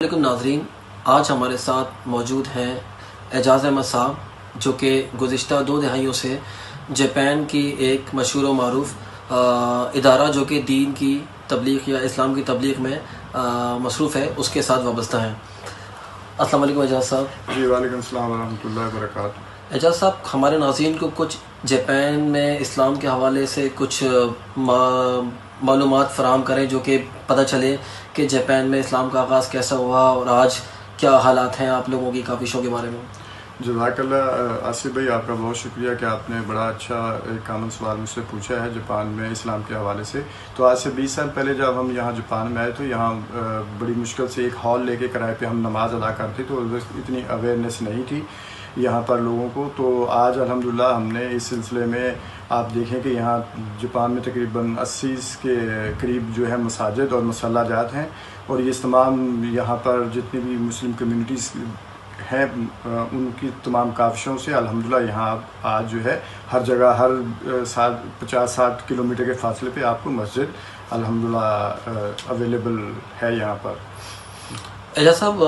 علیکم ناظرین، آج ہمارے ساتھ موجود ہیں اعجاز احمد صاحب، جو کہ گزشتہ 2 دہائیوں سے جاپان کی ایک مشہور و معروف ادارہ جو کہ دین کی تبلیغ یا اسلام کی تبلیغ میں مصروف ہے، اس کے ساتھ وابستہ ہیں۔ السلام علیکم اعجاز صاحب۔ جی وعلیکم السلام ورحمۃ اللہ وبرکاتہ۔ اعجاز صاحب، ہمارے ناظرین کو کچھ جاپان میں اسلام کے حوالے سے کچھ معلومات فراہم کریں جو کہ پتہ چلے کہ جاپان میں اسلام کا آغاز کیسا ہوا اور آج کیا حالات ہیں آپ لوگوں کی کاوشوں کے بارے میں۔ جزاک اللہ آصف بھائی، آپ کا بہت شکریہ کہ آپ نے بڑا اچھا ایک کامن سوال مجھ سے پوچھا ہے جاپان میں اسلام کے حوالے سے۔ تو آج سے 20 سال پہلے جب ہم یہاں جاپان میں آئے تو یہاں بڑی مشکل سے ایک ہال لے کے کرائے پہ ہم نماز ادا کرتے، تو اتنی اویئرنیس نہیں تھی یہاں پر لوگوں کو۔ تو آج الحمدللہ ہم نے اس سلسلے میں آپ دیکھیں کہ یہاں جاپان میں تقریباً 80 کے قریب جو ہے مساجد اور مصلی جات ہیں، اور یہ تمام یہاں پر جتنی بھی مسلم کمیونٹیز ہیں ان کی تمام کاوشوں سے الحمدللہ یہاں آج جو ہے ہر جگہ ہر 50-60 کلومیٹر کے فاصلے پہ آپ کو مسجد الحمدللہ اویلیبل ہے یہاں پر۔ اعجاز صاحب،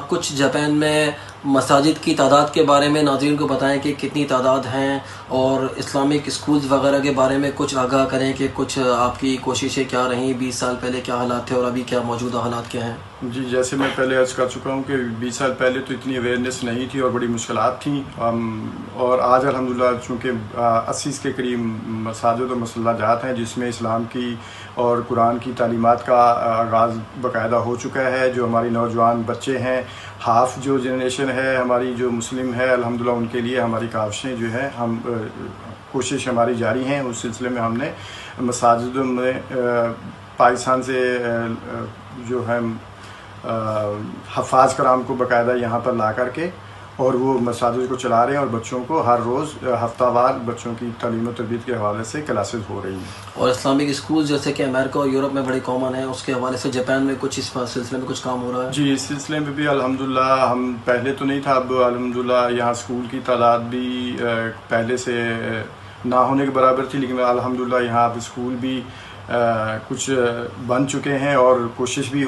کچھ جاپان میں مساجد کی تعداد کے بارے میں ناظرین کو بتائیں کہ کتنی تعداد ہیں، اور اسلامک اسکولز وغیرہ کے بارے میں کچھ آگاہ کریں کہ کچھ آپ کی کوششیں کیا رہیں، 20 سال پہلے کیا حالات تھے اور ابھی کیا موجودہ حالات کیا ہیں۔ جی، جیسے میں پہلے عرض کر چکا ہوں کہ 20 سال پہلے تو اتنی اویئرنیس نہیں تھی اور بڑی مشکلات تھیں، اور آج الحمدللہ چونکہ 80 کے قریب مساجد اور مصلی جات ہیں جس میں اسلام کی اور قرآن کی تعلیمات کا آغاز باقاعدہ ہو چکا ہے۔ جو ہماری نوجوان بچے ہیں، ہاف جو جنریشن ہے ہماری جو مسلم ہے، الحمدللہ ان کے لیے ہماری کاوشیں جو ہیں کوشش ہماری جاری ہیں۔ اس سلسلے میں ہم نے مساجدوں میں پاکستان سے جو ہے حفاظ کرام کو باقاعدہ یہاں پر لا کر کے اور وہ مساجد کو چلا رہے ہیں، اور بچوں کو ہر روز ہفتہ وار بچوں کی تعلیم و تربیت کے حوالے سے کلاسز ہو رہی ہیں۔ اور اسلامک اسکول جیسے کہ امریکہ اور یورپ میں بڑی کامن ہیں، اس کے حوالے سے جاپان میں کچھ اس سلسلے میں کچھ کام ہو رہا ہے؟ جی، اس سلسلے میں بھی الحمدللہ ہم پہلے تو نہیں تھا، اب الحمدللہ یہاں اسکول کی تعداد بھی پہلے سے نہ ہونے کے برابر تھی، لیکن الحمدللہ یہاں اب اسکول بھی کچھ بن چکے ہیں، اور کوشش بھی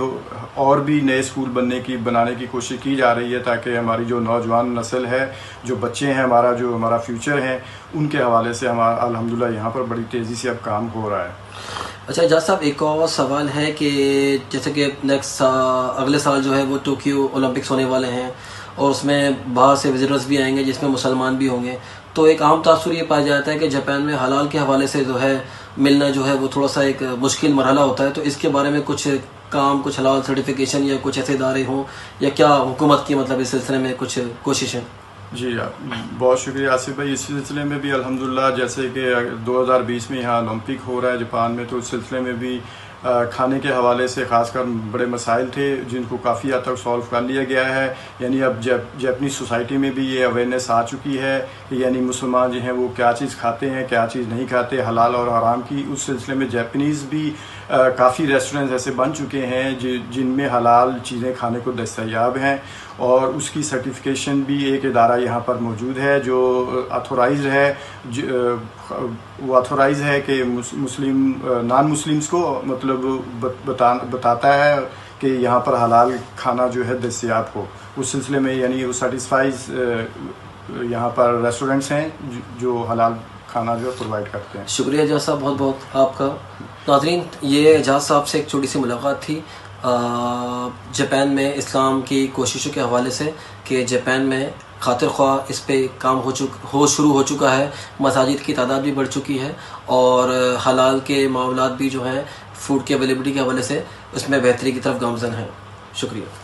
اور بھی نئے اسکول بنانے کی کوشش کی جا رہی ہے، تاکہ ہماری جو نوجوان نسل ہے، جو بچے ہیں ہمارا فیوچر ہے، ان کے حوالے سے ہمارا الحمدللہ یہاں پر بڑی تیزی سے اب کام ہو رہا ہے۔ اچھا اعجاز صاحب، ایک اور سوال ہے کہ جیسے کہ اگلے سال جو ہے وہ ٹوکیو اولمپکس ہونے والے ہیں، اور اس میں باہر سے وزٹرز بھی آئیں گے جس میں مسلمان بھی ہوں گے، تو ایک عام تاثر یہ پایا جاتا ہے کہ جاپان میں حلال کے حوالے سے جو ہے ملنا جو ہے وہ تھوڑا سا ایک مشکل مرحلہ ہوتا ہے، تو اس کے بارے میں کچھ حلال سرٹیفیکیشن یا کچھ ایسے ادارے ہوں، یا کیا حکومت کی اس سلسلے میں کچھ کوششیں؟ جی بہت شکریہ آصف بھائی۔ اس سلسلے میں بھی الحمدللہ جیسے کہ 2020 میں یہاں اولمپک ہو رہا ہے جاپان میں، تو اس سلسلے میں بھی کھانے کے حوالے سے خاص کر بڑے مسائل تھے جن کو کافی حد تک سولو کر لیا گیا ہے۔ یعنی اب جاپنیز سوسائٹی میں بھی یہ اویئرنیس آ چکی ہے کہ یعنی مسلمان جو ہیں وہ کیا چیز کھاتے ہیں، کیا چیز نہیں کھاتے، حلال اور حرام کی۔ اس سلسلے میں جاپنیز بھی کافی ریسٹورنٹس ایسے بن چکے ہیں جن میں حلال چیزیں کھانے کو دستیاب ہیں، اور اس کی سرٹیفکیشن بھی ایک ادارہ یہاں پر موجود ہے جو اتھورائزڈ ہے، وہ اتھورائز ہے کہ نان مسلمس کو مطلب بتاتا ہے کہ یہاں پر حلال کھانا جو ہے دستیاب ہو۔ اس سلسلے میں یعنی وہ سیٹسفائز یہاں پر ریسٹورنٹس ہیں جو حلال کھانا جو پرووائڈ کرتے ہیں۔ شکریہ اعجاز صاحب، بہت بہت آپ کا۔ ناظرین، یہ اعجاز صاحب سے ایک چھوٹی سی ملاقات تھی جاپان میں اسلام کی کوششوں کے حوالے سے، کہ جاپان میں خاطر خواہ اس پہ کام شروع ہو چکا ہے، مساجد کی تعداد بھی بڑھ چکی ہے، اور حلال کے معاملات بھی جو ہیں فوڈ کی اویلیبلٹی کے حوالے سے اس میں بہتری کی طرف گامزن ہیں۔ شکریہ۔